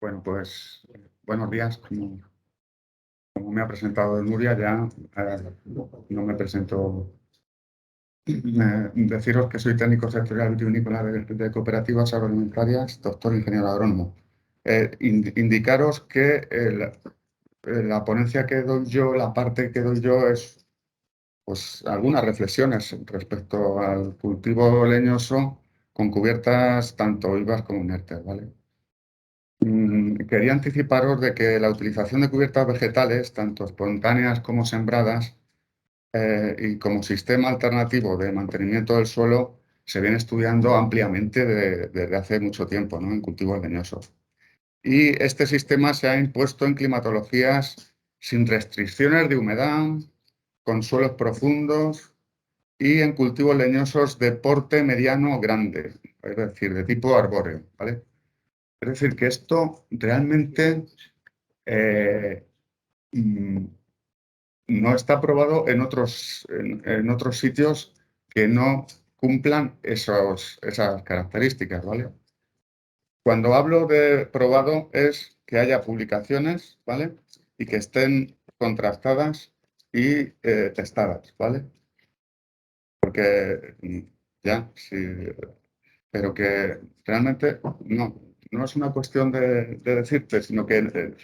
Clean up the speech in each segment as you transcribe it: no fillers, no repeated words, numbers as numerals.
Bueno, pues buenos días. Como me ha presentado Nuria, ya no me presento. Deciros que soy técnico sectorial vitivinícola de cooperativas agroalimentarias, doctor ingeniero agrónomo. Indicaros que la ponencia que doy yo, la parte que doy yo es pues algunas reflexiones respecto al cultivo leñoso con cubiertas tanto vivas como inertes, ¿vale? Quería anticiparos de que la utilización de cubiertas vegetales, tanto espontáneas como sembradas, y como sistema alternativo de mantenimiento del suelo, se viene estudiando ampliamente desde hace mucho tiempo, ¿no?, en cultivos leñosos. Y este sistema se ha impuesto en climatologías sin restricciones de humedad, con suelos profundos y en cultivos leñosos de porte mediano o grande, es decir, de tipo arbóreo, ¿vale? Es decir, que esto realmente eh, mm, no está probado en otros sitios que no cumplan esas características, ¿vale? Cuando hablo de probado es que haya publicaciones, ¿vale? Y que estén contrastadas y testadas, ¿vale? Porque ya, sí, pero que realmente no es una cuestión de decirte, sino que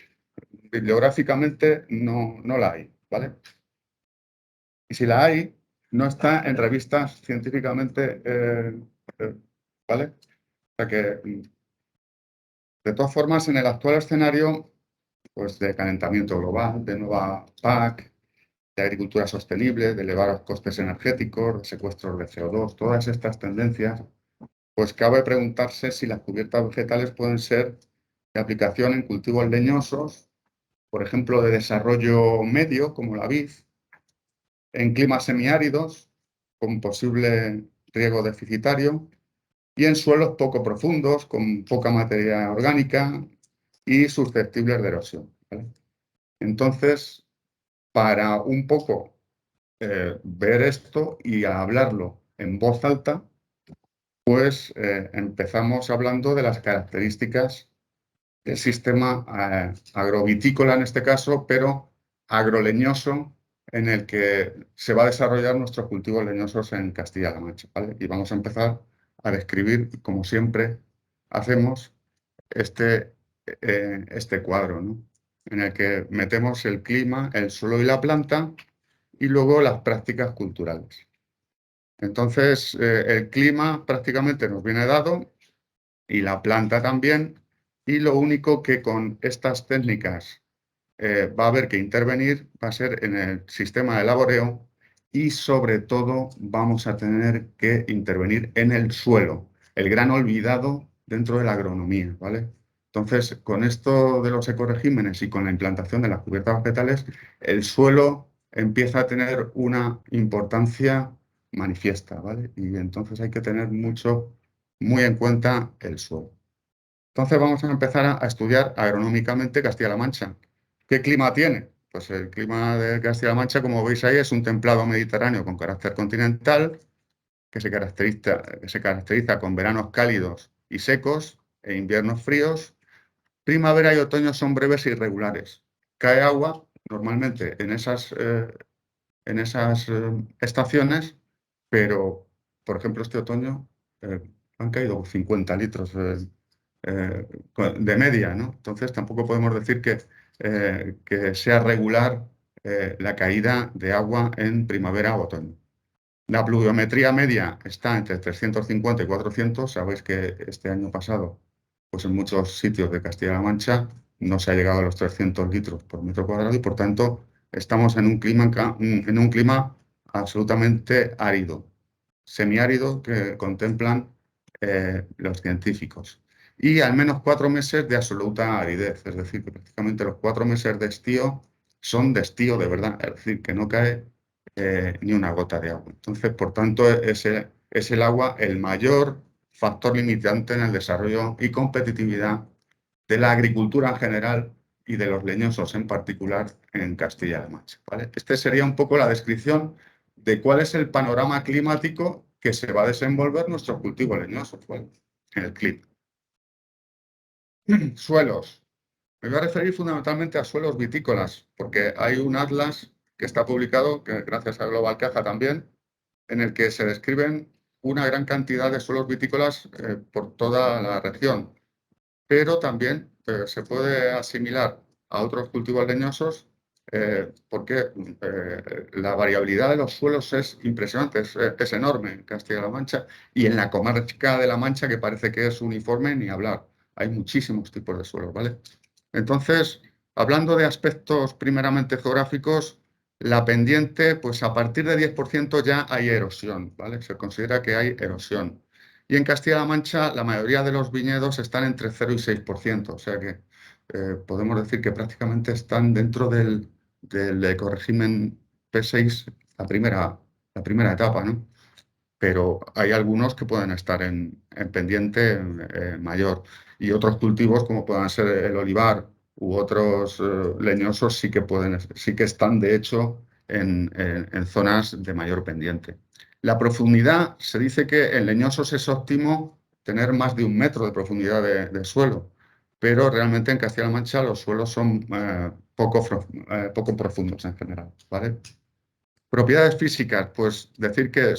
bibliográficamente no la hay, ¿vale? Y si la hay, no está en revistas científicamente, ¿vale? O sea que, de todas formas, en el actual escenario, pues de calentamiento global, de nueva PAC, de agricultura sostenible, de elevados costes energéticos, de secuestros de CO2, todas estas tendencias, pues cabe preguntarse si las cubiertas vegetales pueden ser de aplicación en cultivos leñosos, por ejemplo, de desarrollo medio, como la vid, en climas semiáridos, con posible riego deficitario, y en suelos poco profundos, con poca materia orgánica y susceptibles de erosión, ¿vale? Entonces, para un poco ver esto y hablarlo en voz alta, pues empezamos hablando de las características del sistema agrovitícola en este caso, pero agroleñoso, en el que se va a desarrollar nuestros cultivos leñosos en Castilla-La Mancha, ¿vale? Y vamos a empezar a describir, como siempre hacemos, este cuadro, ¿no?, en el que metemos el clima, el suelo y la planta, y luego las prácticas culturales. Entonces, el clima prácticamente nos viene dado, y la planta también, y lo único que con estas técnicas va a haber que intervenir va a ser en el sistema de laboreo, y sobre todo vamos a tener que intervenir en el suelo, el gran olvidado dentro de la agronomía, ¿vale? Entonces, con esto de los ecoregímenes y con la implantación de las cubiertas vegetales, el suelo empieza a tener una importancia manifiesta, ¿vale? Y entonces hay que tener muy en cuenta el suelo. Entonces vamos a empezar a estudiar agronómicamente Castilla-La Mancha. ¿Qué clima tiene? Pues el clima de Castilla-La Mancha, como veis ahí, es un templado mediterráneo con carácter continental, que se caracteriza con veranos cálidos y secos e inviernos fríos. Primavera y otoño son breves e irregulares. Cae agua normalmente en esas estaciones, pero, por ejemplo, este otoño han caído 50 litros de media, ¿no? Entonces tampoco podemos decir que sea regular la caída de agua en primavera o otoño. La pluviometría media está entre 350 y 400. Sabéis que este año pasado, pues en muchos sitios de Castilla-La Mancha no se ha llegado a los 300 litros por metro cuadrado, y por tanto estamos en un clima absolutamente árido, semiárido, que contemplan los científicos. Y al menos 4 meses de absoluta aridez, es decir, que prácticamente los 4 meses de estío son de estío de verdad, es decir, que no cae ni una gota de agua. Entonces, por tanto, es el agua el mayor factor limitante en el desarrollo y competitividad de la agricultura en general y de los leñosos en particular en Castilla-La Mancha, ¿vale? Este sería un poco la descripción de cuál es el panorama climático que se va a desenvolver nuestro cultivo leñoso, ¿vale?, en el clima. Suelos. Me voy a referir fundamentalmente a suelos vitícolas, porque hay un atlas que está publicado, que gracias a Global Caja también, en el que se describen una gran cantidad de suelos vitícolas por toda la región, pero también se puede asimilar a otros cultivos leñosos porque la variabilidad de los suelos es impresionante, es enorme en Castilla-La Mancha y en la comarca de La Mancha, que parece que es uniforme, ni hablar. Hay muchísimos tipos de suelos, ¿vale? Entonces, hablando de aspectos primeramente geográficos, la pendiente, pues a partir de 10% ya hay erosión, ¿vale? Se considera que hay erosión. Y en Castilla-La Mancha la mayoría de los viñedos están entre 0 y 6%, o sea que podemos decir que prácticamente están dentro del ecorégimen P6, la primera etapa, ¿no? Pero hay algunos que pueden estar en pendiente mayor. Y otros cultivos, como puedan ser el olivar u otros leñosos, sí que están, de hecho, en zonas de mayor pendiente. La profundidad, se dice que en leñosos es óptimo tener más de 1 metro de profundidad de suelo, pero realmente en Castilla-La Mancha los suelos son poco profundos en general, ¿vale? Propiedades físicas, pues decir que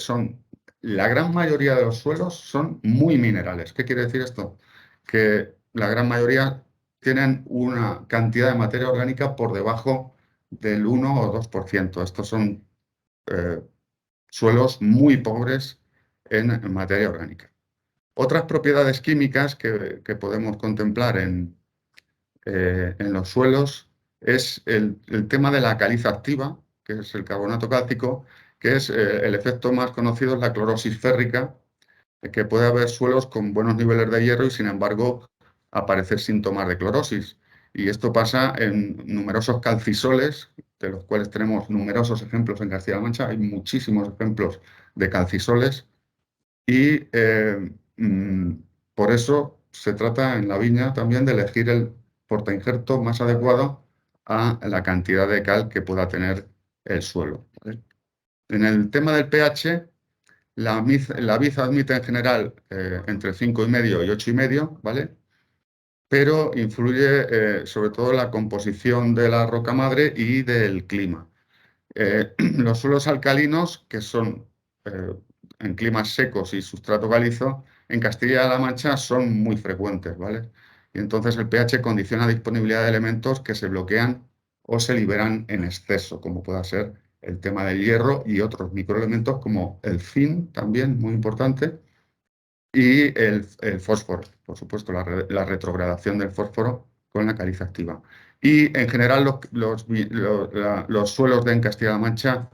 la gran mayoría de los suelos son muy minerales. ¿Qué quiere decir esto? Que la gran mayoría tienen una cantidad de materia orgánica por debajo del 1 o 2%. Estos son eh, suelos muy pobres en materia orgánica. Otras propiedades químicas que podemos contemplar en los suelos es el tema de la caliza activa, que es el carbonato cálcico, que es el efecto más conocido es la clorosis férrica, que puede haber suelos con buenos niveles de hierro y sin embargo aparecer síntomas de clorosis. Y esto pasa en numerosos calcisoles, de los cuales tenemos numerosos ejemplos en Castilla-La Mancha. Hay muchísimos ejemplos de calcisoles y por eso se trata en la viña también de elegir el portainjerto más adecuado a la cantidad de cal que pueda tener el suelo, ¿vale? En el tema del pH, la vid admite en general entre 5,5 y 8,5, ¿vale? Pero influye sobre todo la composición de la roca madre y del clima. Los suelos alcalinos, que son eh, en climas secos y sustrato calizo, en Castilla-La Mancha son muy frecuentes, ¿vale? Y entonces el pH condiciona la disponibilidad de elementos que se bloquean o se liberan en exceso, como pueda ser el tema del hierro y otros microelementos como el zinc, también muy importante, y el fósforo, por supuesto, la retrogradación del fósforo con la caliza activa. Y en general los suelos de en Castilla-La Mancha,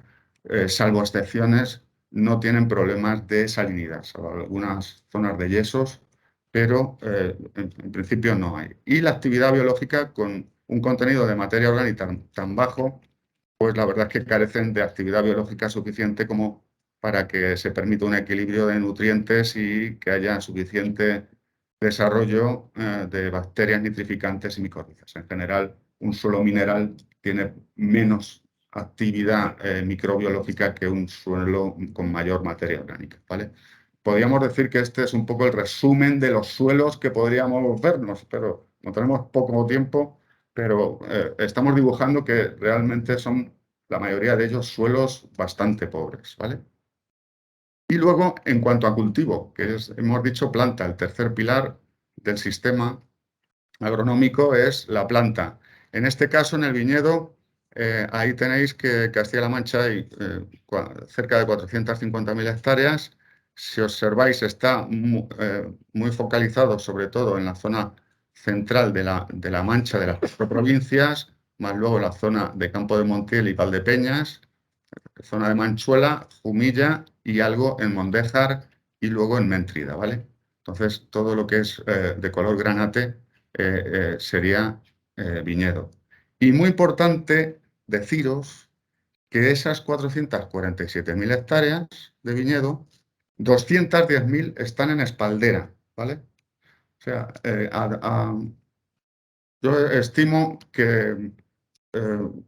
salvo excepciones, no tienen problemas de salinidad, salvo algunas zonas de yesos, pero en principio no hay. Y la actividad biológica con un contenido de materia orgánica tan bajo, pues la verdad es que carecen de actividad biológica suficiente como para que se permita un equilibrio de nutrientes y que haya suficiente desarrollo de bacterias nitrificantes y micorrizas. En general, un suelo mineral tiene menos actividad microbiológica que un suelo con mayor materia orgánica, ¿vale? Podríamos decir que este es un poco el resumen de los suelos que podríamos vernos, pero no tenemos poco tiempo, pero estamos dibujando que realmente son la mayoría de ellos suelos bastante pobres, ¿vale? Y luego, en cuanto a cultivo, que es, hemos dicho planta, el tercer pilar del sistema agronómico es la planta. En este caso, en el viñedo, ahí tenéis que Castilla-La Mancha hay cerca de 450.000 hectáreas. Si observáis, está muy focalizado sobre todo en la zona central de la Mancha, de las 4 provincias, más luego la zona de Campo de Montiel y Valdepeñas, zona de Manchuela, Jumilla y algo en Mondéjar y luego en Méntrida, ¿vale? Entonces, todo lo que es de color granate sería viñedo. Y muy importante deciros que de esas 447.000 hectáreas de viñedo, 210.000 están en espaldera, ¿vale? O sea, yo estimo que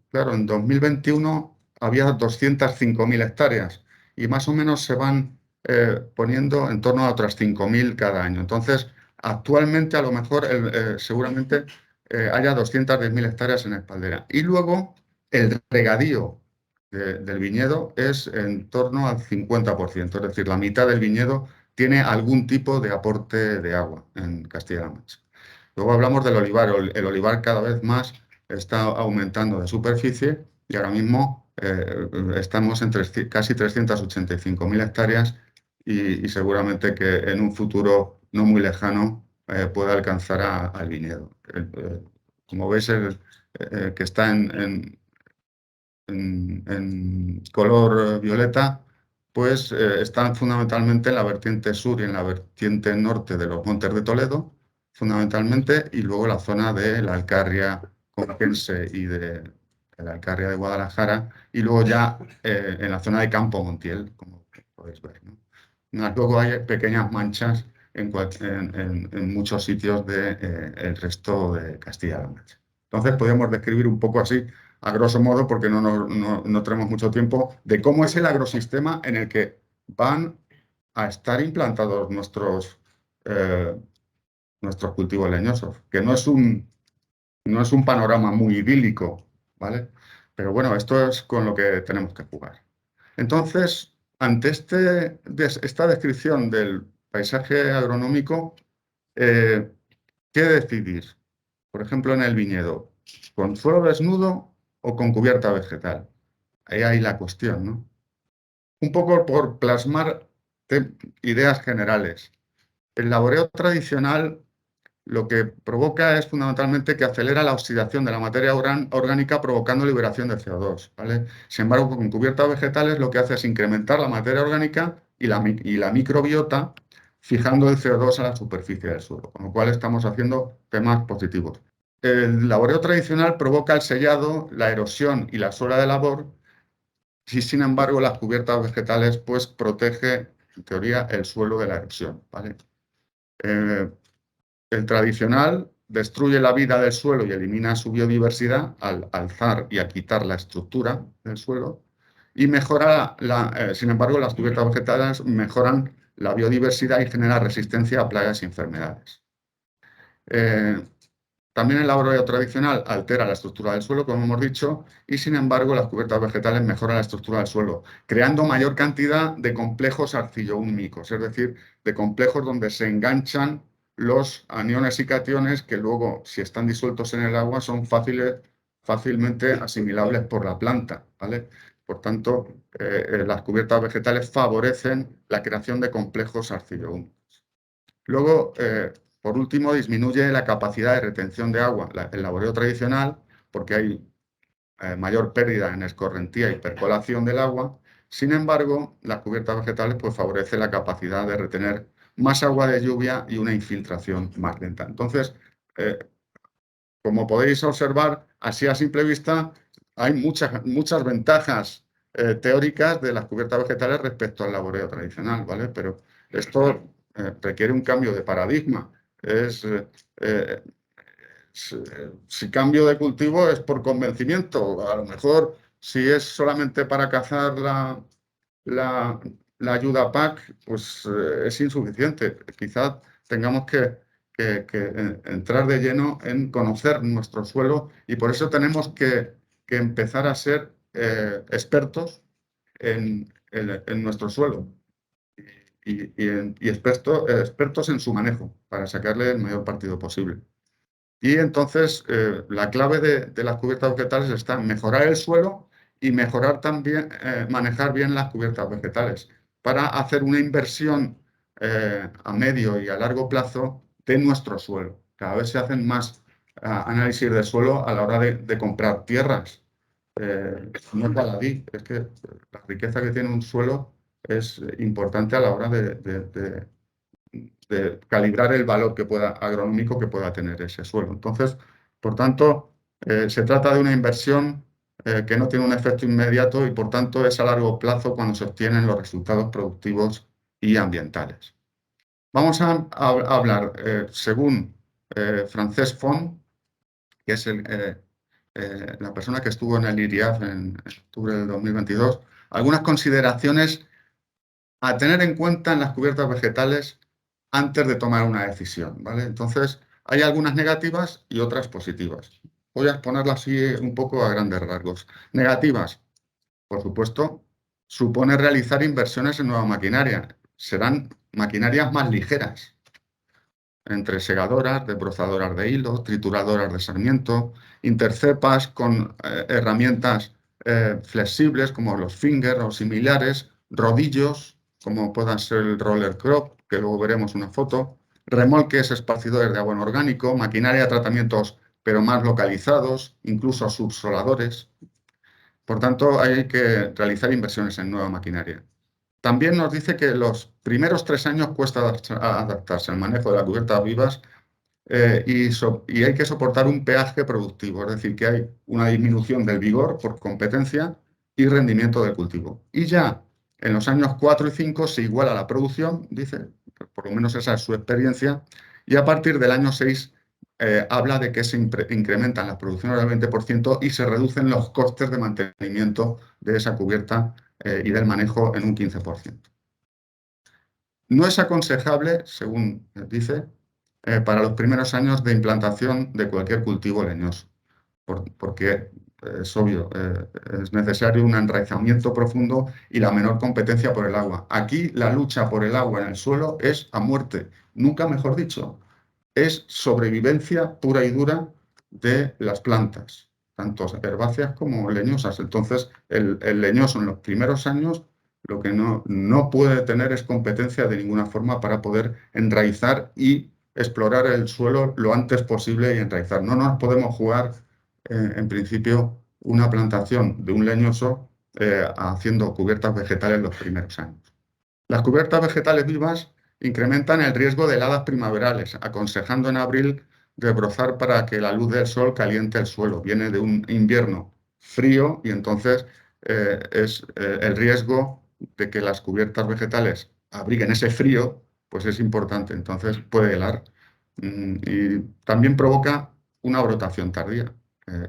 claro, en 2021 había 205.000 hectáreas y más o menos se van poniendo en torno a otras 5.000 cada año. Entonces, actualmente a lo mejor seguramente haya 210.000 hectáreas en espaldera. Y luego el regadío del viñedo es en torno al 50%, es decir, la mitad del viñedo tiene algún tipo de aporte de agua en Castilla-La Mancha. Luego hablamos del olivar. El olivar cada vez más está aumentando de superficie y ahora mismo estamos en casi 385.000 hectáreas y seguramente que en un futuro no muy lejano pueda alcanzar al viñedo. Como veis, que está en color violeta, pues están fundamentalmente en la vertiente sur y en la vertiente norte de los Montes de Toledo, fundamentalmente, y luego la zona de la Alcarria conquense y de la Alcarria de Guadalajara, y luego ya en la zona de Campo Montiel, como podéis ver, ¿no? Luego hay pequeñas manchas en muchos sitios del resto de Castilla-La Mancha. Entonces podemos describir un poco así a grosso modo, porque no tenemos mucho tiempo, de cómo es el agrosistema en el que van a estar implantados nuestros cultivos leñosos, que no es un panorama muy idílico, ¿vale? Pero bueno, esto es con lo que tenemos que jugar. Entonces, ante esta descripción del paisaje agronómico, eh, ¿qué decidir? Por ejemplo, en el viñedo, ¿con suelo desnudo o con cubierta vegetal? Ahí hay la cuestión, ¿no? Un poco por plasmar ideas generales. El laboreo tradicional lo que provoca es fundamentalmente que acelera la oxidación de la materia orgánica provocando liberación de CO2, ¿vale? Sin embargo, con cubiertas vegetales lo que hace es incrementar la materia orgánica y la microbiota fijando el CO2 a la superficie del suelo, con lo cual estamos haciendo temas positivos. El laboreo tradicional provoca el sellado, la erosión y la suela de labor, y sin embargo las cubiertas vegetales pues protege, en teoría, el suelo de la erosión, ¿vale? El tradicional destruye la vida del suelo y elimina su biodiversidad al alzar y a quitar la estructura del suelo y mejora, sin embargo, las cubiertas vegetales mejoran la biodiversidad y generan resistencia a plagas y enfermedades. Eh, También el laboreo tradicional altera la estructura del suelo, como hemos dicho, y sin embargo las cubiertas vegetales mejoran la estructura del suelo, creando mayor cantidad de complejos arcillo-húmicos, es decir, de complejos donde se enganchan los aniones y cationes que luego, si están disueltos en el agua, son fácilmente asimilables por la planta, ¿vale? Por tanto, las cubiertas vegetales favorecen la creación de complejos arcillo-húmicos. Luego, por último, disminuye la capacidad de retención de agua, el laboreo tradicional, porque hay mayor pérdida en escorrentía y percolación del agua. Sin embargo, las cubiertas vegetales pues, favorece la capacidad de retener más agua de lluvia y una infiltración más lenta. Entonces, eh, como podéis observar, así a simple vista, hay muchas ventajas teóricas de las cubiertas vegetales respecto al laboreo tradicional, ¿vale? Pero esto requiere un cambio de paradigma. Eh, si cambio de cultivo es por convencimiento. A lo mejor, si es solamente para cazar la, la ayuda PAC, pues es insuficiente. Quizás tengamos que entrar de lleno en conocer nuestro suelo y por eso tenemos que empezar a ser expertos en nuestro suelo y expertos en su manejo para sacarle el mayor partido posible. Y entonces la clave de las cubiertas vegetales está en mejorar el suelo y mejorar también, manejar bien las cubiertas vegetales para hacer una inversión a medio y a largo plazo de nuestro suelo. Cada vez se hacen más análisis de suelo a la hora de comprar tierras. No es baladí, es que la riqueza que tiene un suelo es importante a la hora de calibrar el valor agronómico que pueda tener ese suelo. Entonces, por tanto, se trata de una inversión que no tiene un efecto inmediato y por tanto es a largo plazo cuando se obtienen los resultados productivos y ambientales. Vamos a hablar, según Francesc Font, que es la persona que estuvo en el IRIAF en octubre del 2022, algunas consideraciones a tener en cuenta en las cubiertas vegetales antes de tomar una decisión, ¿vale? Entonces, Hay algunas negativas y otras positivas. Voy a exponerlas así un poco a grandes rasgos. Negativas, por supuesto, supone realizar inversiones en nueva maquinaria. Serán maquinarias más ligeras, entre segadoras, desbrozadoras de hilo, trituradoras de sarmiento, intercepas con herramientas flexibles como los finger o similares, rodillos, como puedan ser el roller crop, que luego veremos una foto, remolques esparcidores de agua en orgánico, maquinaria de tratamientos pero más localizados, incluso subsoladores. Por tanto, hay que realizar inversiones en nueva maquinaria. También nos dice que los primeros 3 años cuesta adaptarse al manejo de las cubiertas vivas y hay que soportar un peaje productivo, es decir, que hay una disminución del vigor por competencia y rendimiento del cultivo. Y ya en los años 4 y 5 se iguala la producción, dice, por lo menos esa es su experiencia, y a partir del año 6 habla de que se incrementan las producciones del 20% y se reducen los costes de mantenimiento de esa cubierta y del manejo en un 15%. No es aconsejable, según dice, para los primeros años de implantación de cualquier cultivo leñoso, porque es obvio, es necesario un enraizamiento profundo y la menor competencia por el agua. Aquí la lucha por el agua en el suelo es a muerte, nunca mejor dicho, es sobrevivencia pura y dura de las plantas, tanto herbáceas como leñosas. Entonces, el leñoso en los primeros años lo que no puede tener es competencia de ninguna forma para poder enraizar y explorar el suelo lo antes posible y enraizar. No nos podemos jugar, en principio, una plantación de un leñoso haciendo cubiertas vegetales los primeros años. Las cubiertas vegetales vivas incrementan el riesgo de heladas primaverales, aconsejando en abril desbrozar para que la luz del sol caliente el suelo. Viene de un invierno frío y entonces el riesgo de que las cubiertas vegetales abriguen ese frío, pues es importante. Entonces puede helar. Y también provoca una brotación tardía.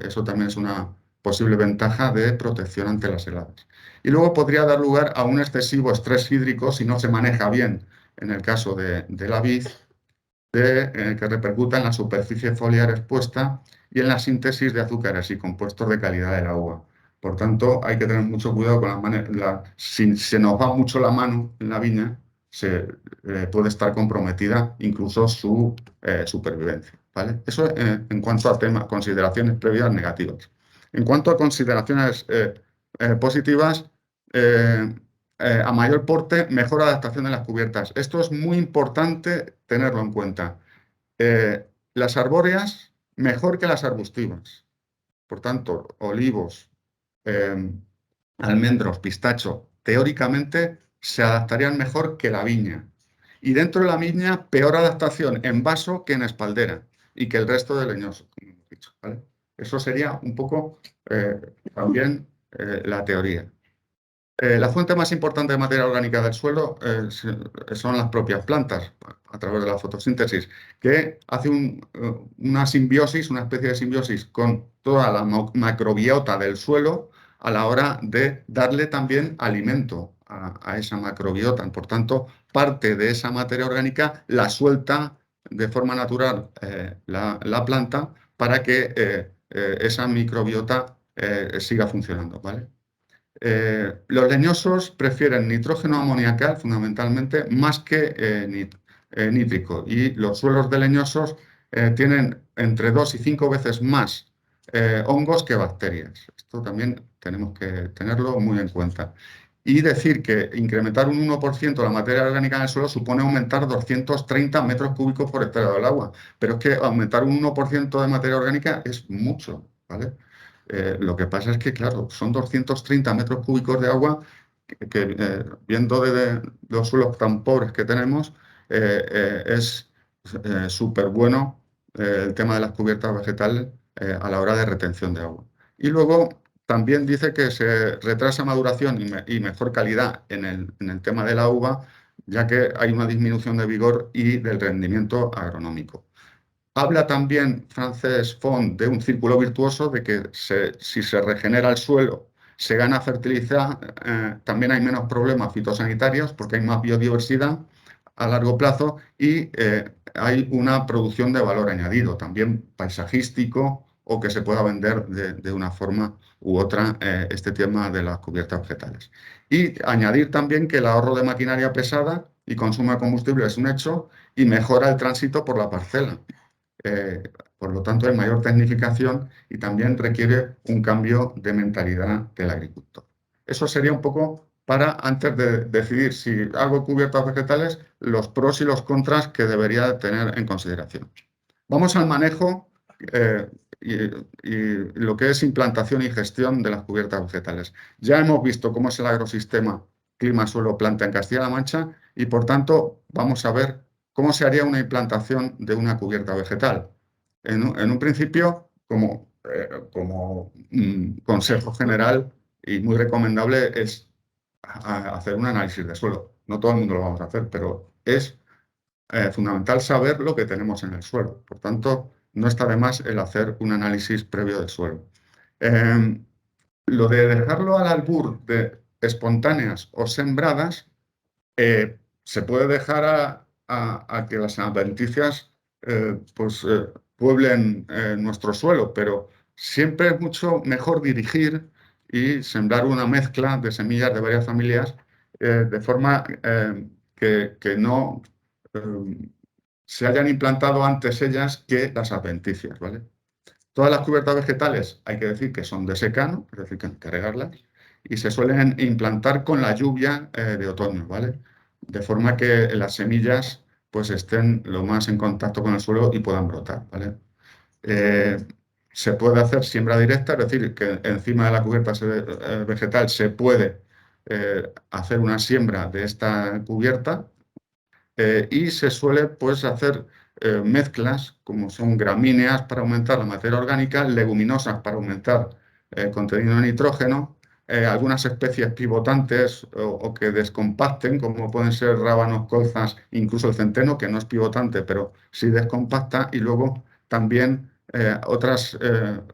Eso también es una posible ventaja de protección ante las heladas. Y luego podría dar lugar a un excesivo estrés hídrico si no se maneja bien, en el caso de la vid, que repercuta en la superficie foliar expuesta y en la síntesis de azúcares y compuestos de calidad del agua. Por tanto, hay que tener mucho cuidado con las manos. Si se nos va mucho la mano en la viña, puede estar comprometida incluso su supervivencia. ¿Vale? Eso en cuanto a temas, consideraciones previas negativas. En cuanto a consideraciones positivas, eh, a mayor porte, mejor adaptación de las cubiertas. Esto es muy importante tenerlo en cuenta. Las arbóreas, mejor que las arbustivas. Por tanto, olivos, eh, almendros, pistacho, teóricamente se adaptarían mejor que la viña. Y dentro de la viña, peor adaptación en vaso que en espaldera y que el resto de leñosos, como hemos dicho. ¿Vale? Eso sería un poco también la teoría. La fuente más importante de materia orgánica del suelo son las propias plantas, a través de la fotosíntesis, que hace una simbiosis, una especie de simbiosis con toda la macrobiota del suelo a la hora de darle también alimento a esa macrobiota. Por tanto, parte de esa materia orgánica la suelta de forma natural la planta para que esa microbiota siga funcionando, ¿vale? Los leñosos prefieren nitrógeno amoniacal fundamentalmente más que nítrico y los suelos de leñosos tienen entre 2 y 5 veces más hongos que bacterias. Esto también tenemos que tenerlo muy en cuenta. Y decir que incrementar un 1% la materia orgánica en el suelo supone aumentar 230 metros cúbicos por hectárea del agua. Pero es que aumentar un 1% de materia orgánica es mucho, ¿vale? Lo que pasa es que, claro, son 230 metros cúbicos de agua viendo de los suelos tan pobres que tenemos, es súper bueno el tema de las cubiertas vegetales a la hora de retención de agua. Y luego también dice que se retrasa maduración y mejor calidad en el tema de la uva, ya que hay una disminución de vigor y del rendimiento agronómico. Habla también Francesc Font de un círculo virtuoso, de que si se regenera el suelo, se gana fertilidad, también hay menos problemas fitosanitarios porque hay más biodiversidad a largo plazo y hay una producción de valor añadido, también paisajístico o que se pueda vender de una forma u otra este tema de las cubiertas vegetales. Y añadir también que el ahorro de maquinaria pesada y consumo de combustible es un hecho y mejora el tránsito por la parcela. Eh, por lo tanto, hay mayor tecnificación y también requiere un cambio de mentalidad del agricultor. Eso sería un poco para, antes de decidir si hago cubiertas vegetales, los pros y los contras que debería tener en consideración. Vamos al manejo eh, y lo que es implantación y gestión de las cubiertas vegetales. Ya hemos visto cómo es el agrosistema clima, suelo, planta en Castilla-La Mancha y, por tanto, vamos a ver cómo se haría una implantación de una cubierta vegetal. En un principio, como consejo general y muy recomendable, es hacer un análisis de suelo. No todo el mundo lo vamos a hacer, pero es fundamental saber lo que tenemos en el suelo. Por tanto, no está de más el hacer un análisis previo del suelo. Eh, lo de dejarlo al albur de espontáneas o sembradas, se puede dejar a que las adventicias pueblen nuestro suelo, pero siempre es mucho mejor dirigir y sembrar una mezcla de semillas de varias familias de forma que no eh, se hayan implantado antes ellas que las adventicias, ¿vale? Todas las cubiertas vegetales hay que decir que son de secano, es decir, que hay que regarlas, y se suelen implantar con la lluvia de otoño, ¿vale? De forma que las semillas pues estén lo más en contacto con el suelo y puedan brotar, ¿vale? Eh, se puede hacer siembra directa, es decir, que encima de la cubierta vegetal se puede hacer una siembra de esta cubierta y se suele pues hacer mezclas como son gramíneas para aumentar la materia orgánica, leguminosas para aumentar el contenido de nitrógeno, algunas especies pivotantes o que descompacten, como pueden ser rábanos, colzas, incluso el centeno, que no es pivotante, pero sí descompacta, y luego también otras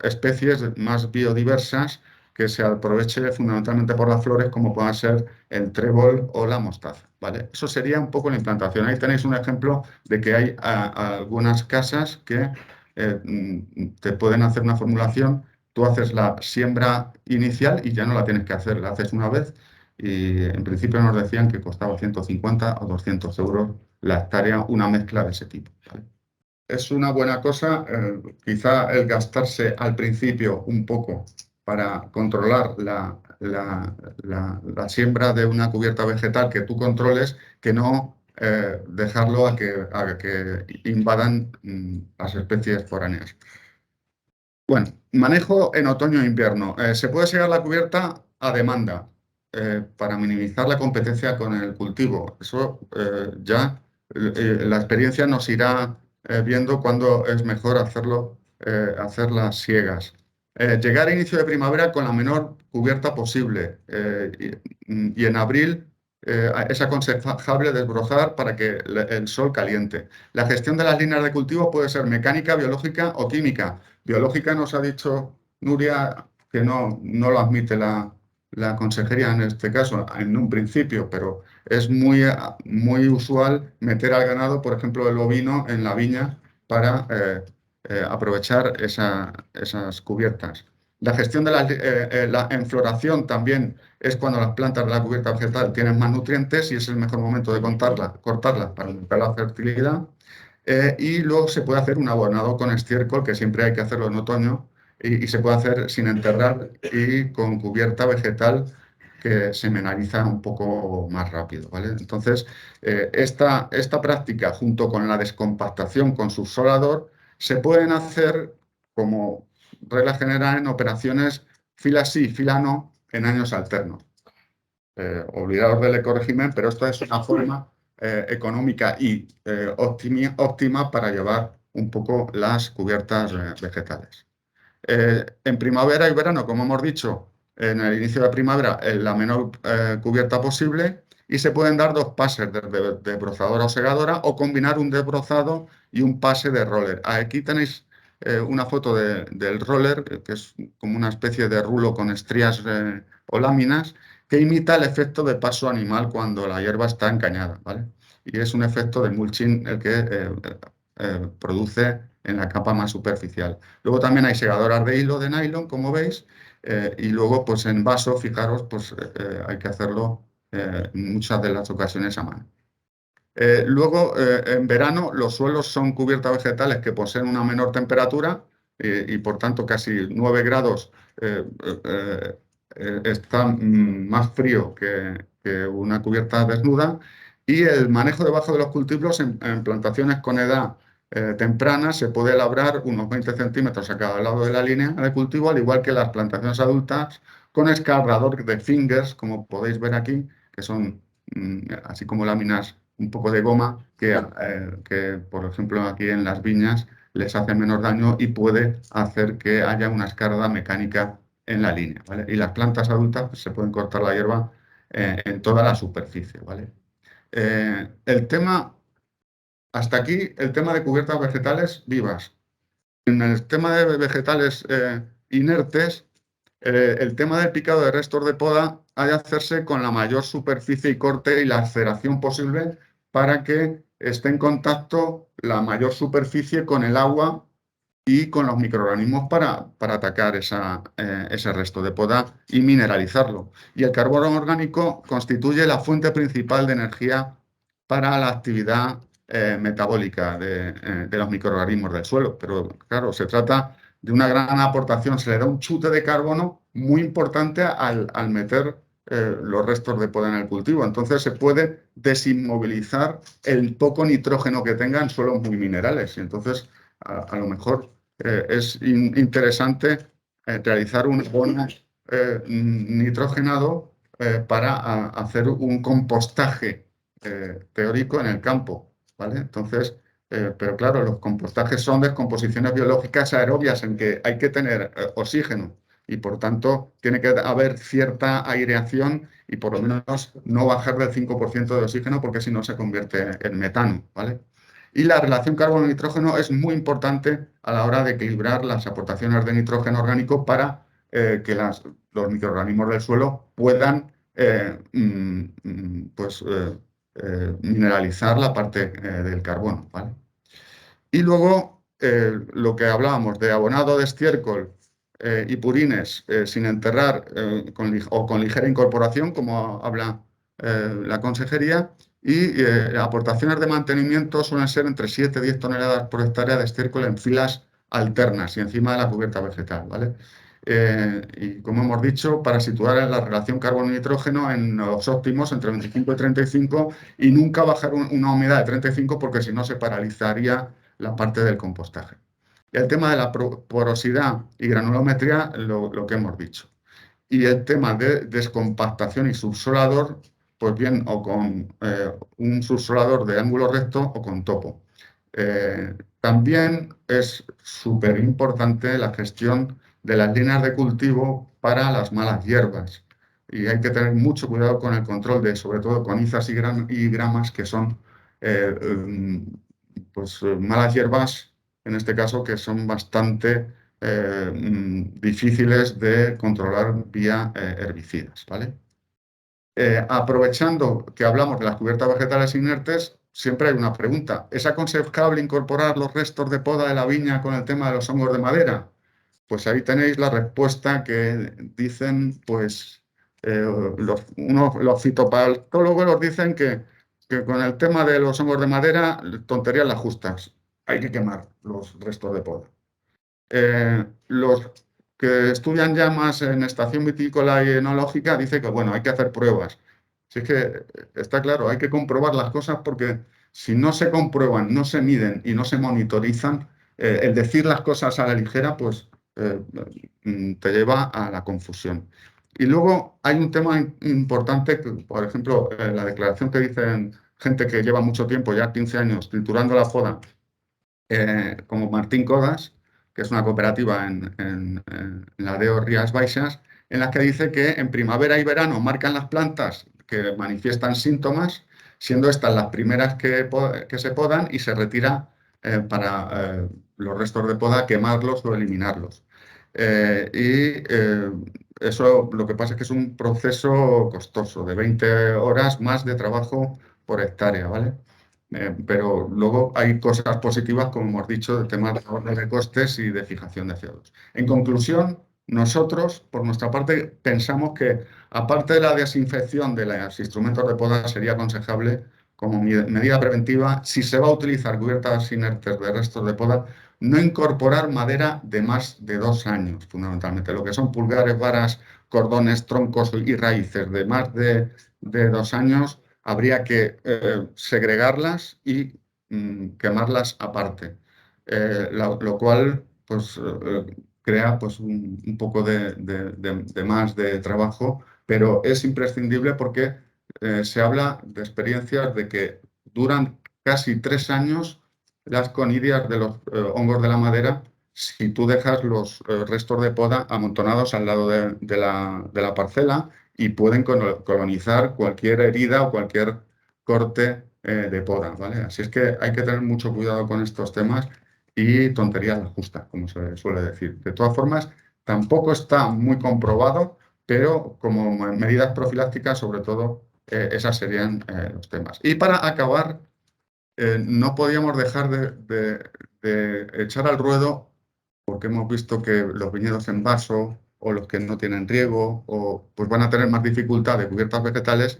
especies más biodiversas que se aproveche fundamentalmente por las flores, como puedan ser el trébol o la mostaza, ¿vale? Eso sería un poco la implantación. Ahí tenéis un ejemplo de que hay algunas casas que te pueden hacer una formulación. Tú haces la siembra inicial y ya no la tienes que hacer, la haces una vez y en principio nos decían que costaba 150 o 200 euros la hectárea una mezcla de ese tipo, ¿vale? Es una buena cosa, quizá el gastarse al principio un poco para controlar la siembra de una cubierta vegetal que tú controles, que no dejarlo a que invadan las especies foráneas. Bueno, manejo en otoño e invierno. Se puede segar la cubierta a demanda para minimizar la competencia con el cultivo. Eso ya la experiencia nos irá viendo cuándo es mejor hacer las siegas. Llegar a inicio de primavera con la menor cubierta posible y en abril es aconsejable desbrozar para que el sol caliente. La gestión de las líneas de cultivo puede ser mecánica, biológica o química. Biológica nos ha dicho Nuria que no lo admite la consejería en este caso, en un principio, pero es muy usual meter al ganado, por ejemplo, el ovino en la viña para aprovechar esas cubiertas. La gestión de la enfloración también es cuando las plantas de la cubierta vegetal tienen más nutrientes y es el mejor momento de cortarlas para aumentar la fertilidad. Y luego se puede hacer un abonado con estiércol, que siempre hay que hacerlo en otoño, y se puede hacer sin enterrar y con cubierta vegetal que se mineraliza un poco más rápido, ¿vale? Entonces, esta práctica, junto con la descompactación con subsolador, se pueden hacer como regla general en operaciones fila sí, fila no, en años alternos. Olvidados del ecorégimen, pero esto es una forma económica y óptima para llevar un poco las cubiertas vegetales. En primavera y verano, como hemos dicho, en el inicio de la primavera, la menor cubierta posible y se pueden dar dos pases de brozadora o segadora o combinar un desbrozado y un pase de roller. Aquí tenéis una foto del roller, que es como una especie de rulo con estrías o láminas, que imita el efecto de paso animal cuando la hierba está encañada, ¿vale? y es un efecto de mulching el que produce en la capa más superficial. Luego también hay segadoras de hilo de nylon, como veis, y luego pues en vaso, fijaros, pues hay que hacerlo en muchas de las ocasiones a mano. Luego, en verano, los suelos son cubiertas vegetales que poseen una menor temperatura y, por tanto, casi 9 grados está más frío que una cubierta desnuda. Y el manejo debajo de los cultivos en plantaciones con edad temprana se puede labrar unos 20 centímetros a cada lado de la línea de cultivo, al igual que las plantaciones adultas, con escarbador de fingers, como podéis ver aquí, que son así como láminas un poco de goma que, por ejemplo, aquí en las viñas les hace menos daño y puede hacer que haya una escarda mecánica en la línea, ¿vale? Y las plantas adultas pues, se pueden cortar la hierba en toda la superficie, ¿vale? El tema, hasta aquí, el tema de cubiertas vegetales vivas. En el tema de vegetales inertes, el tema del picado de restos de poda ha de hacerse con la mayor superficie y corte y la aceleración posible para que esté en contacto la mayor superficie con el agua y con los microorganismos para atacar ese resto de poda y mineralizarlo. Y el carbono orgánico constituye la fuente principal de energía para la actividad metabólica de los microorganismos del suelo. Pero claro, se trata de una gran aportación, se le da un chute de carbono muy importante al meter los restos de poda en el cultivo. Entonces se puede desinmovilizar el poco nitrógeno que tenga en suelos muy minerales. Y entonces, a lo mejor es interesante realizar un abono nitrogenado para hacer un compostaje teórico en el campo, ¿vale? Entonces, pero claro, los compostajes son descomposiciones biológicas aerobias en que hay que tener oxígeno y por tanto tiene que haber cierta aireación y por lo menos no bajar del 5% de oxígeno porque si no se convierte en metano, ¿vale? Y la relación carbono-nitrógeno es muy importante a la hora de equilibrar las aportaciones de nitrógeno orgánico para que los microorganismos del suelo puedan pues, mineralizar la parte del carbono, ¿vale? Y luego lo que hablábamos de abonado de estiércol y purines sin enterrar o con ligera incorporación, como habla la consejería, y aportaciones de mantenimiento suelen ser entre 7 y 10 toneladas por hectárea de estiércol en filas alternas y encima de la cubierta vegetal, ¿vale? Y como hemos dicho, para situar la relación carbono-nitrógeno en los óptimos entre 25 y 35 y nunca bajar una humedad de 35 porque si no se paralizaría la parte del compostaje. Y el tema de la porosidad y granulometría, lo que hemos dicho. Y el tema de descompactación y subsolador, pues bien, o con un subsolador de ángulo recto o con topo. También es súper importante la gestión de las líneas de cultivo para las malas hierbas. Y hay que tener mucho cuidado con el control de, sobre todo, conizas y gramas, que son pues, malas hierbas, en este caso, que son bastante difíciles de controlar vía herbicidas, ¿vale? Aprovechando que hablamos de las cubiertas vegetales inertes, siempre hay una pregunta. ¿Es aconsejable incorporar los restos de poda de la viña con el tema de los hongos de madera? Pues ahí tenéis la respuesta que dicen, pues, los fitopatólogos los dicen que con el tema de los hongos de madera, tonterías las justas. Hay que quemar los restos de poda. Los que estudian ya más en estación vitícola y enológica dicen que, bueno, hay que hacer pruebas. Si es que está claro, hay que comprobar las cosas porque si no se comprueban, no se miden y no se monitorizan, el decir las cosas a la ligera, pues te lleva a la confusión. Y luego hay un tema importante, que, por ejemplo, la declaración que dicen gente que lleva mucho tiempo, ya 15 años, triturando la poda, como Martín Codas, que es una cooperativa en la DEO Rías Baixas, en la que dice que en primavera y verano marcan las plantas que manifiestan síntomas, siendo estas las primeras que se podan y se retira para los restos de poda quemarlos o eliminarlos. Eso lo que pasa es que es un proceso costoso, de 20 horas más de trabajo por hectárea, ¿vale? Pero luego hay cosas positivas, como hemos dicho, de temas de ahorro de costes y de fijación de CO2. En conclusión, nosotros, por nuestra parte, pensamos que, aparte de la desinfección de los instrumentos de poda, sería aconsejable, como medida preventiva, si se va a utilizar cubiertas inertes de restos de poda, no incorporar madera de más de 2 años, fundamentalmente. Lo que son pulgares, varas, cordones, troncos y raíces de más de 2 años, habría que segregarlas y quemarlas aparte. Lo cual pues, crea pues, un poco de más de trabajo, pero es imprescindible porque se habla de experiencias de que duran casi 3 años las conidias de los hongos de la madera si tú dejas los restos de poda amontonados al lado de la parcela y pueden colonizar cualquier herida o cualquier corte de poda, ¿vale? Así es que hay que tener mucho cuidado con estos temas y tonterías las justas, como se suele decir. De todas formas, tampoco está muy comprobado, pero como medidas profilácticas, sobre todo, esas serían los temas. Y para acabar, no podíamos dejar de echar al ruedo, porque hemos visto que los viñedos en vaso o los que no tienen riego o pues van a tener más dificultad de cubiertas vegetales,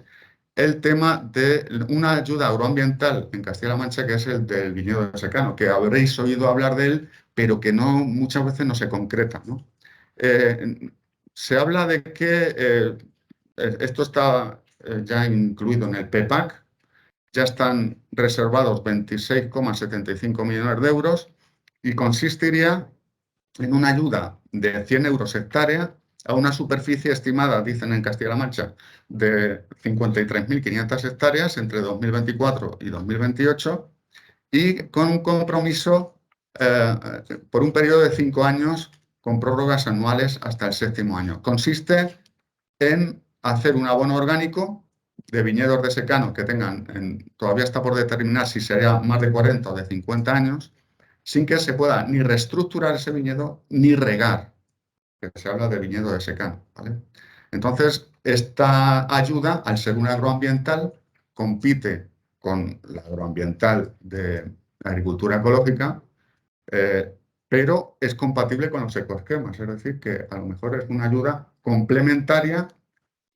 el tema de una ayuda agroambiental en Castilla-La Mancha, que es el del viñedo de secano, que habréis oído hablar de él, pero que no, muchas veces no se concreta, ¿no? Eh, Se habla de que esto está ya incluido en el PEPAC, ya están reservados 26,75 millones de euros y consistiría en una ayuda de 100 euros hectárea a una superficie estimada, dicen en Castilla-La Mancha, de 53.500 hectáreas entre 2024 y 2028 y con un compromiso por un periodo de 5 años con prórrogas anuales hasta el séptimo año. Consiste en hacer un abono orgánico de viñedos de secano que tengan, todavía está por determinar si sería más de 40 o de 50 años, sin que se pueda ni reestructurar ese viñedo ni regar, que se habla de viñedo de secano, ¿vale? Entonces, esta ayuda, al ser una agroambiental, compite con la agroambiental de agricultura ecológica, eh, pero es compatible con los ecoesquemas, es decir, que a lo mejor es una ayuda complementaria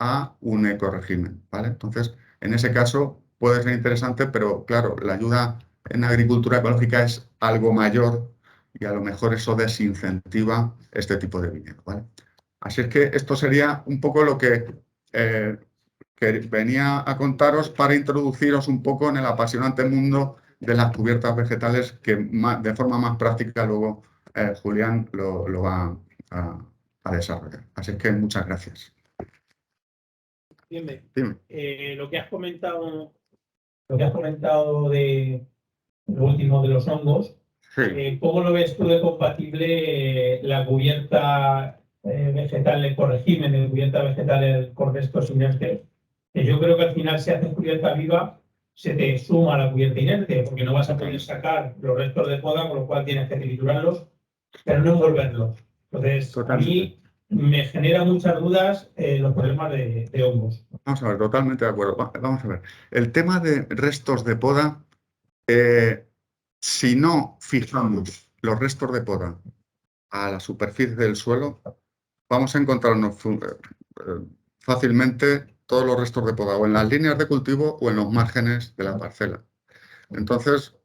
a un ecorégimen, ¿vale? Entonces, en ese caso puede ser interesante, pero claro, la ayuda en agricultura ecológica es algo mayor y a lo mejor eso desincentiva este tipo de viñedo, ¿vale? Así es que esto sería un poco lo eh, que venía a contaros para introduciros un poco en el apasionante mundo de las cubiertas vegetales que de forma más práctica luego Julián lo va a, a desarrollar. Así es que muchas gracias. Dime, Dime. Lo que has comentado de lo último de los hongos, Sí. ¿cómo lo ves tú de compatible la cubierta vegetal, el corregimen de cubierta vegetal con restos inertes? Que yo creo que al final, si haces cubierta viva, se te suma la cubierta inerte, porque no vas a poder sacar los restos de poda, con lo cual tienes que triturarlos, pero no envolverlos. Entonces, a Totalmente. mí me genera muchas dudas los problemas de hongos. Vamos a ver, totalmente de acuerdo. Vamos a ver. El tema de restos de poda, eh, si no fijamos los restos de poda a la superficie del suelo, vamos a encontrarnos fácilmente todos los restos de poda o en las líneas de cultivo o en los márgenes de la parcela. Entonces,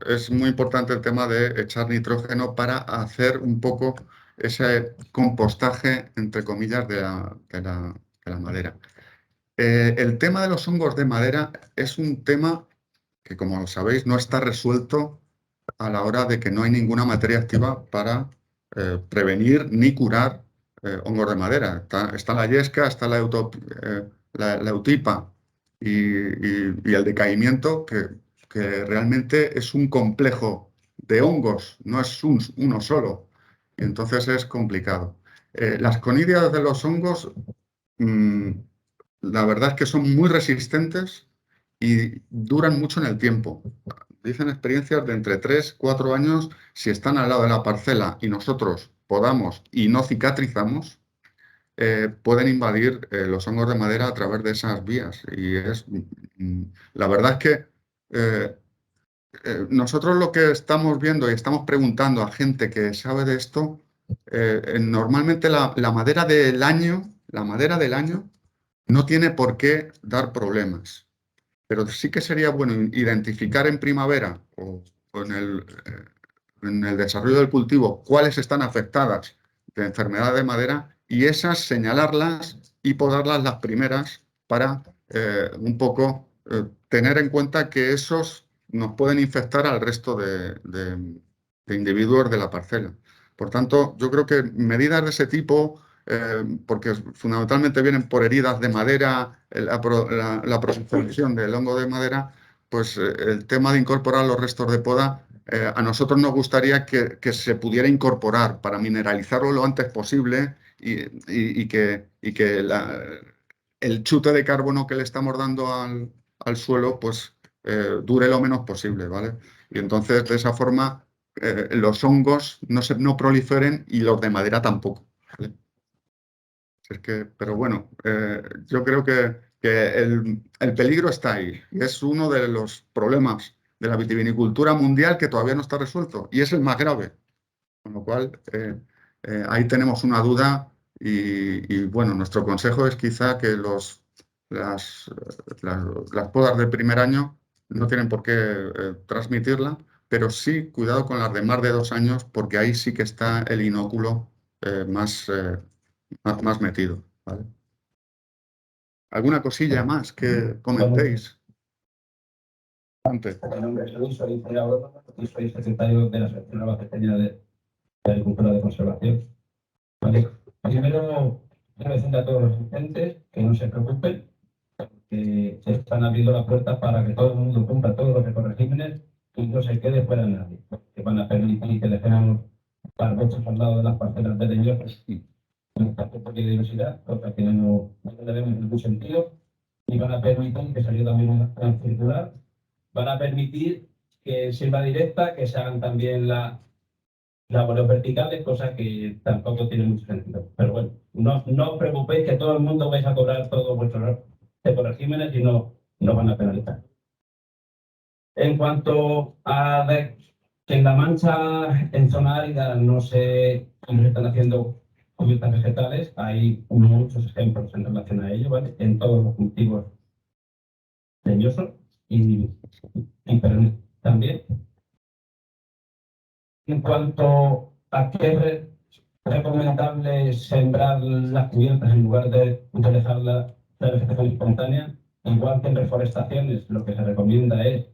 es muy importante el tema de echar nitrógeno para hacer un poco ese compostaje, entre comillas, de la madera. El tema de los hongos de madera es un tema que, como sabéis, no está resuelto a la hora de que no hay ninguna materia activa para prevenir ni curar hongos de madera. Está la yesca, está la eutipa y el decaimiento, que realmente es un complejo de hongos, no es uno solo. Y entonces es complicado. Las conidias de los hongos, mm, la verdad es que son muy resistentes y duran mucho en el tiempo. Dicen experiencias de entre 3 4 años, si están al lado de la parcela y nosotros podamos y no cicatrizamos, pueden invadir los hongos de madera a través de esas vías. Y la verdad es que eh, nosotros lo que estamos viendo y estamos preguntando a gente que sabe de esto, normalmente la madera del año, no tiene por qué dar problemas. Pero sí que sería bueno identificar en primavera o en el desarrollo del cultivo cuáles están afectadas de enfermedad de madera y esas señalarlas y podarlas las primeras para un poco tener en cuenta que esos nos pueden infectar al resto de individuos de la parcela. Por tanto, yo creo que medidas de ese tipo porque fundamentalmente vienen por heridas de madera, la proliferación del hongo de madera, pues el tema de incorporar los restos de poda, a nosotros nos gustaría que se pudiera incorporar para mineralizarlo lo antes posible y que el chute de carbono que le estamos dando al suelo, pues dure lo menos posible, ¿vale? Y entonces, de esa forma, los hongos no proliferen y los de madera tampoco, ¿vale? Pero bueno, yo creo que el peligro está ahí y es uno de los problemas de la vitivinicultura mundial que todavía no está resuelto y es el más grave. Con lo cual, ahí tenemos una duda y, bueno, nuestro consejo es quizá que las, las podas del primer año no tienen por qué transmitirla, pero sí cuidado con las de más de 2 años porque ahí sí que está el inóculo más metido, ¿vale? ¿Alguna cosilla más que comentéis? Antes. Mi nombre es Luis, soy ingeniero y soy secretario de la Sección Albacetana de Agricultura de Conservación. Vale. Primero, quiero decirle a todos los asistentes que no se preocupen, que se están abriendo las puertas para que todo el mundo cumpla todos los ecoregímenes y no se quede fuera de nadie, que van a permitir que dejemos barbechos al lado de las parcelas de leñosas en esta de diversidad, cosa que no le vemos ningún sentido, y van a permitir que salió también una plan circular, van a permitir que sirva directa, que se hagan también labores verticales, cosa que tampoco tiene mucho sentido. Pero bueno, no os preocupéis que todo el mundo vais a cobrar todos vuestros regímenes y no van a penalizar. En cuanto a que en La Mancha, en zona árida, no se están haciendo cubiertas vegetales, hay muchos ejemplos en relación a ello, ¿vale? En todos los cultivos leñosos y perennes también. En cuanto a qué es recomendable sembrar las cubiertas en lugar de dejar la vegetación espontánea, igual que en reforestaciones, lo que se recomienda es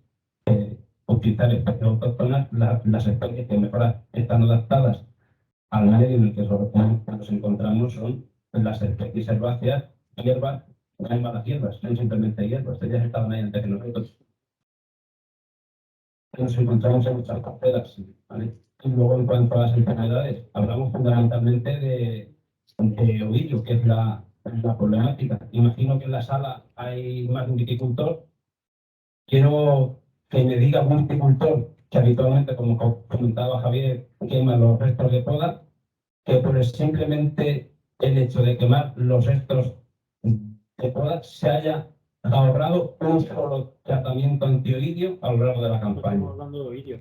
utilizar especies autóctonas, las especies que mejor están adaptadas al medio en el que nos encontramos son las especies herbáceas, hierbas, no hay malas hierbas, son simplemente hierbas, ellas estaban ahí antes que nosotros. Nos encontramos en muchas parcelas, ¿vale? Y luego, en cuanto a las enfermedades, hablamos fundamentalmente de ovillo, que es la problemática. Imagino que en la sala hay más de un viticultor. Quiero que me diga un viticultor que habitualmente, como comentaba Javier, quema los restos de poda, que por simplemente el hecho de quemar los restos de poda se haya ahorrado un solo tratamiento antioidio a lo largo de la campaña. Estamos hablando de ovidio.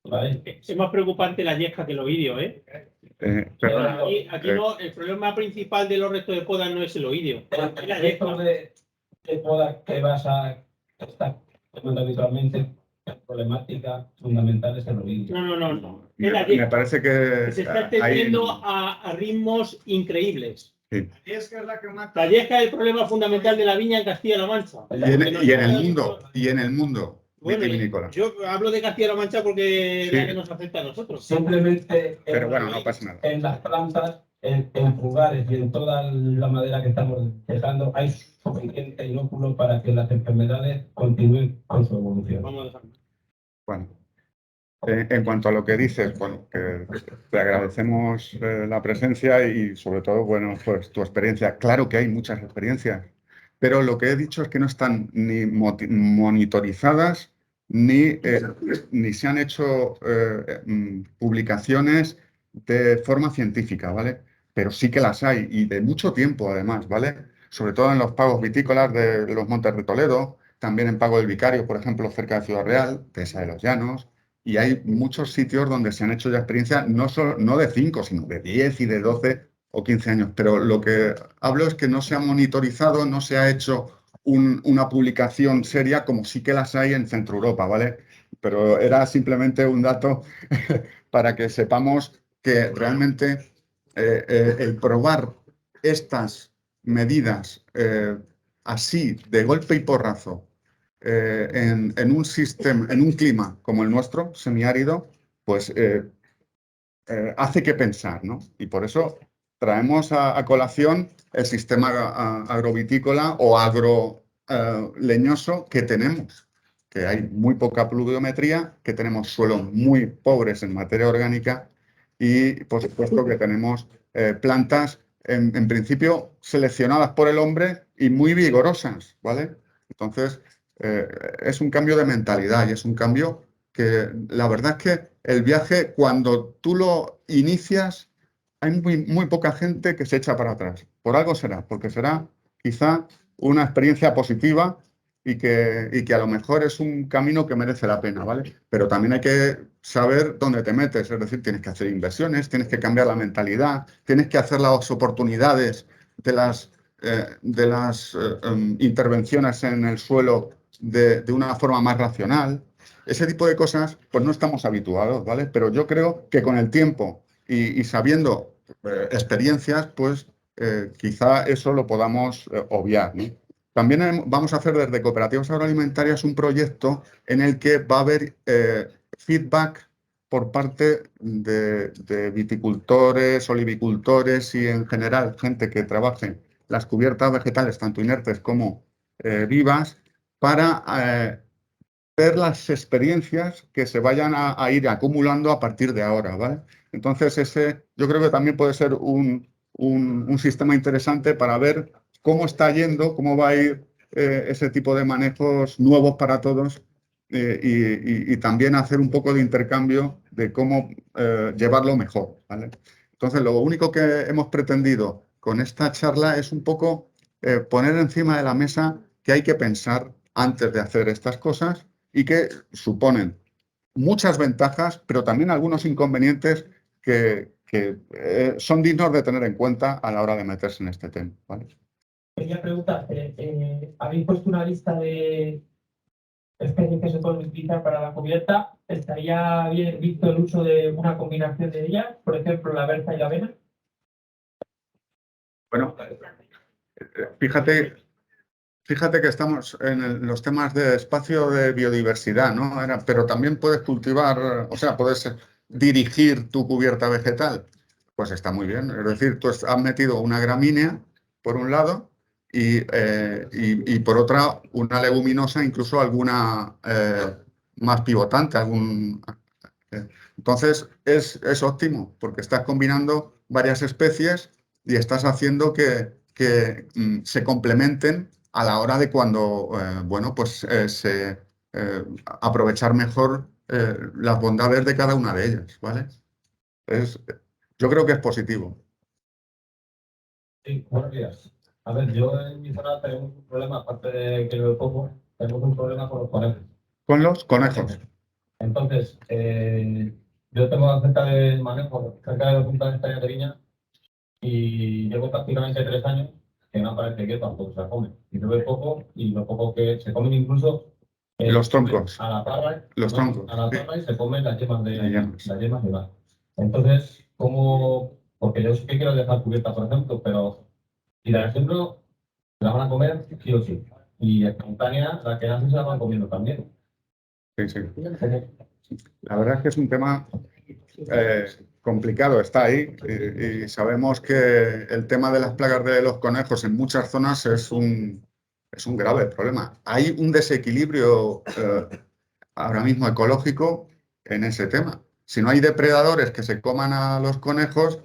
¿Vale? Es más preocupante la yesca que el ovidio, ¿eh? Aquí no, el problema principal de los restos de poda no es el ovidio. El resto de poda que vas a estar tomando habitualmente, la problemática fundamental es el ovidio. No. Me parece que se está extendiendo a ritmos increíbles. Sí. La yesca es el problema fundamental de la viña en Castilla-La Mancha. Y en el mundo. Bueno, yo hablo de Castilla-La Mancha porque es la que nos afecta a nosotros. Simplemente pero bueno, no pasa nada. En las plantas, en frugares y en toda la madera que estamos dejando, hay suficiente inóculo para que las enfermedades continúen con su evolución. Vamos a dejarlo. Bueno, en cuanto a lo que dices, bueno, que te agradecemos la presencia y sobre todo, bueno, pues tu experiencia. Claro que hay muchas experiencias, pero lo que he dicho es que no están ni monitorizadas ni se han hecho publicaciones de forma científica, ¿vale? Pero sí que las hay y de mucho tiempo además, ¿vale? Sobre todo en los pagos vitícolas de los Montes de Toledo, también en Pago del Vicario, por ejemplo, cerca de Ciudad Real, Dehesa de los Llanos, y hay muchos sitios donde se han hecho ya experiencias no de 5, sino de 10 y de 12 o 15 años. Pero lo que hablo es que no se ha monitorizado, no se ha hecho una publicación seria como sí que las hay en Centro Europa, ¿vale? Pero era simplemente un dato para que sepamos que realmente el probar estas medidas así, de golpe y porrazo, en un sistema, en un clima como el nuestro, semiárido, pues hace que pensar, ¿no? Y por eso traemos a colación el sistema agrovitícola o agroleñoso que tenemos, que hay muy poca pluviometría, que tenemos suelos muy pobres en materia orgánica y, por supuesto, que tenemos plantas, en principio, seleccionadas por el hombre y muy vigorosas, ¿vale? Entonces, es un cambio de mentalidad y es un cambio que la verdad es que el viaje, cuando tú lo inicias, hay muy poca gente que se echa para atrás. Por algo será, porque será quizá una experiencia positiva y que a lo mejor es un camino que merece la pena, ¿vale? Pero también hay que saber dónde te metes, es decir, tienes que hacer inversiones, tienes que cambiar la mentalidad, tienes que hacer las oportunidades de las intervenciones en el suelo de una forma más racional. Ese tipo de cosas, pues no estamos habituados, ¿vale? Pero yo creo que con el tiempo y sabiendo experiencias, pues quizá eso lo podamos obviar, ¿no? También vamos a hacer desde Cooperativas Agroalimentarias un proyecto en el que va a haber feedback por parte de viticultores, olivicultores y en general gente que trabaje las cubiertas vegetales, tanto inertes como vivas, para ver las experiencias que se vayan a ir acumulando a partir de ahora, ¿vale? Entonces, yo creo que también puede ser un sistema interesante para ver cómo está yendo, cómo va a ir ese tipo de manejos nuevos para todos y también hacer un poco de intercambio de cómo llevarlo mejor, ¿vale? Entonces, lo único que hemos pretendido con esta charla es un poco poner encima de la mesa que hay que pensar antes de hacer estas cosas y que suponen muchas ventajas, pero también algunos inconvenientes que son dignos de tener en cuenta a la hora de meterse en este tema, ¿vale? Quería preguntarte, ¿habéis puesto una lista de especies que se pueden utilizar para la cubierta? ¿Estaría bien visto el uso de una combinación de ellas, por ejemplo, la berza y la avena? Bueno, fíjate que estamos en los temas de espacio de biodiversidad, ¿no? Pero también puedes cultivar, o sea, puedes dirigir tu cubierta vegetal. Pues está muy bien. Es decir, tú has metido una gramínea, por un lado, y por otra una leguminosa, incluso alguna más pivotante. Entonces, es óptimo, porque estás combinando varias especies y estás haciendo que se complementen a la hora de cuando, bueno, pues aprovechar mejor las bondades de cada una de ellas, ¿vale? Es, yo creo que es positivo. Sí, buenos días. A ver, yo en mi zona tenemos un problema, aparte de que lo poco, tenemos un problema con los conejos. Con los conejos. Entonces, yo tengo cerca del manejo, cerca de 200 hectáreas de viña y llevo prácticamente 3 años que no aparece quieto, tampoco se la come. Y llueve poco y lo poco que se comen incluso Los troncos. a la parra, Los troncos. a la parra y se comen las yemas de Las yemas. mar. Entonces, ¿cómo? Porque yo sí que quiero dejar cubierta, por ejemplo, pero si la ejemplo, la van a comer sí o sí. Y espontánea, la que nace se la van comiendo también. Sí, sí. La verdad es que es un tema complicado, está ahí y sabemos que el tema de las plagas de los conejos en muchas zonas es un grave problema. Hay un desequilibrio ahora mismo ecológico en ese tema. Si no hay depredadores que se coman a los conejos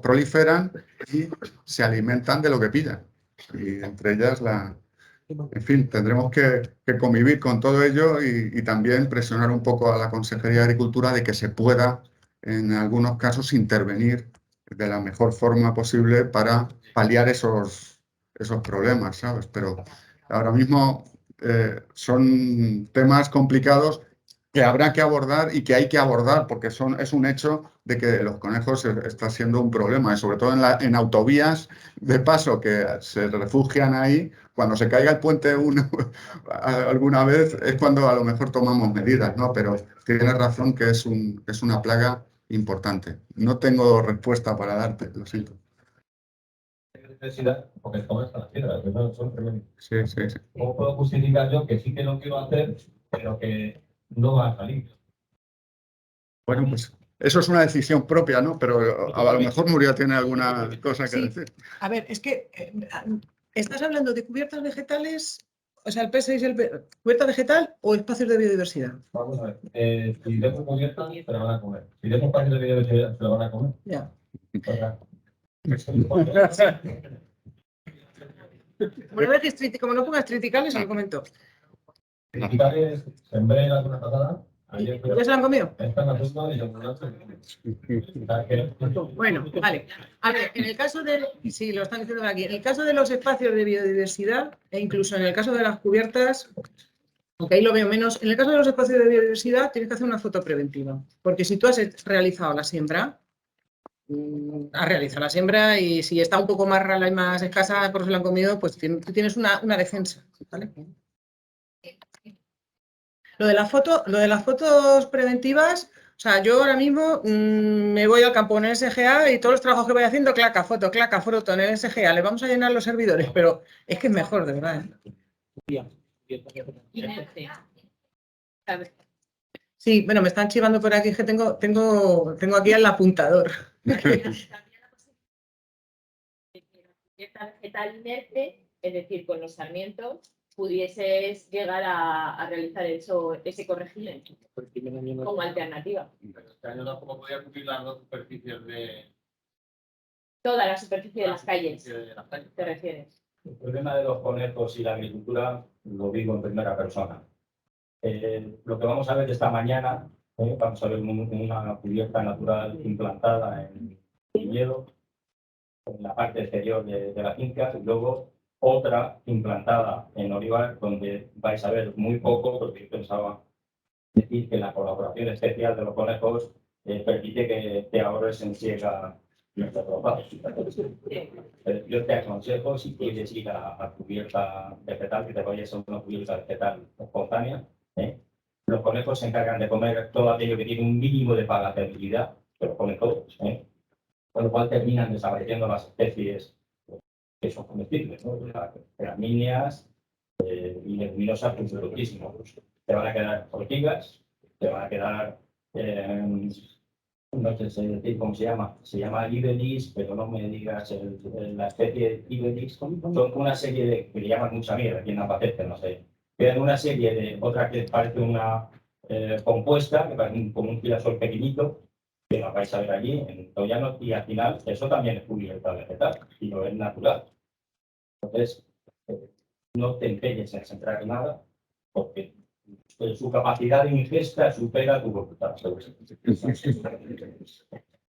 proliferan y se alimentan de lo que pillan. Y entre ellas En fin, tendremos que convivir con todo ello y también presionar un poco a la Consejería de Agricultura de que se pueda, en algunos casos, intervenir de la mejor forma posible para paliar esos problemas, ¿sabes? Pero ahora mismo son temas complicados que habrá que abordar y que hay que abordar, porque es un hecho de que los conejos está siendo un problema, y sobre todo en autovías de paso que se refugian ahí. Cuando se caiga el puente alguna vez es cuando a lo mejor tomamos medidas, ¿no? Pero tienes razón que es una plaga importante. No tengo respuesta para darte, lo siento. Necesidad, porque como están las piedras, que son tremendas. Sí. ¿Cómo puedo justificar yo que sí que lo quiero hacer, pero que no va a salir? Bueno, pues eso es una decisión propia, ¿no? Pero a lo mejor Muriel tiene alguna cosa que Sí. decir. A ver, es que estás hablando de cubiertas vegetales, o sea, el P6 es cubierta vegetal o espacios de biodiversidad. Vamos a ver, si dejo cubierta, se la van a comer. Si dejo espacio de biodiversidad, se la van a comer. Ya. O sea, Como no pongas triticales, se lo comento. Criticares, sembré la semana pasada. Ayer ¿Ya se lo han comido? están haciendo y yo no sé. O sea, que- Bueno, vale. A ver, en el caso de, sí, lo están diciendo aquí, en el caso de los espacios de biodiversidad e incluso en el caso de las cubiertas, aunque ahí lo veo menos, en el caso de los espacios de biodiversidad tienes que hacer una foto preventiva, porque si tú has realizado la siembra, has realizado la siembra y si está un poco más rala y más escasa por eso la han comido, pues tú tienes una defensa, ¿vale? Lo de las fotos preventivas, o sea, yo ahora mismo me voy al campo en el SGA y todos los trabajos que voy haciendo, claca, foto en el SGA, le vamos a llenar los servidores, pero es que es mejor, de verdad. Sí, bueno, me están chivando por aquí, que tengo aquí el apuntador. Vegetal inerte, es decir, con los sarmientos, pudieses llegar a realizar ese corregimiento como alternativa. Pero este año tampoco podía cubrir las dos superficies de Toda la superficie de las calles, las calles. ¿te refieres? El problema de los conejos y la agricultura lo digo en primera persona. Lo que vamos a ver esta mañana, vamos a ver una cubierta natural implantada en viñedo, en la parte exterior de la finca, y luego otra implantada en olivar, donde vais a ver muy poco, porque yo pensaba decir que la colaboración especial de los conejos permite que te ahorres en siega nuestro trabajo. Yo te aconsejo, si quieres ir a cubierta vegetal, que te vayas a una cubierta vegetal espontánea. Los conejos se encargan de comer todo aquello que tiene un mínimo de palatabilidad, pero comen todos. Con lo cual terminan desapareciendo las especies que son comestibles, ¿no? Las gramíneas y leguminosas, pues muchísimo. Te van a quedar ortigas, te van a quedar, no sé decir cómo se llama Ibelis, pero no me digas la especie Ibelis. Son una serie de, que le llaman mucha mierda aquí en Albacete, no sé. Quedan una serie de, otra que parece una compuesta, que parece como un girasol pequeñito, que la vais a ver allí en Toyano, y al final eso también es cubierta vegetal y no es natural. Entonces, no te empeñes en sembrar nada, porque su capacidad de ingesta supera tu voluntad.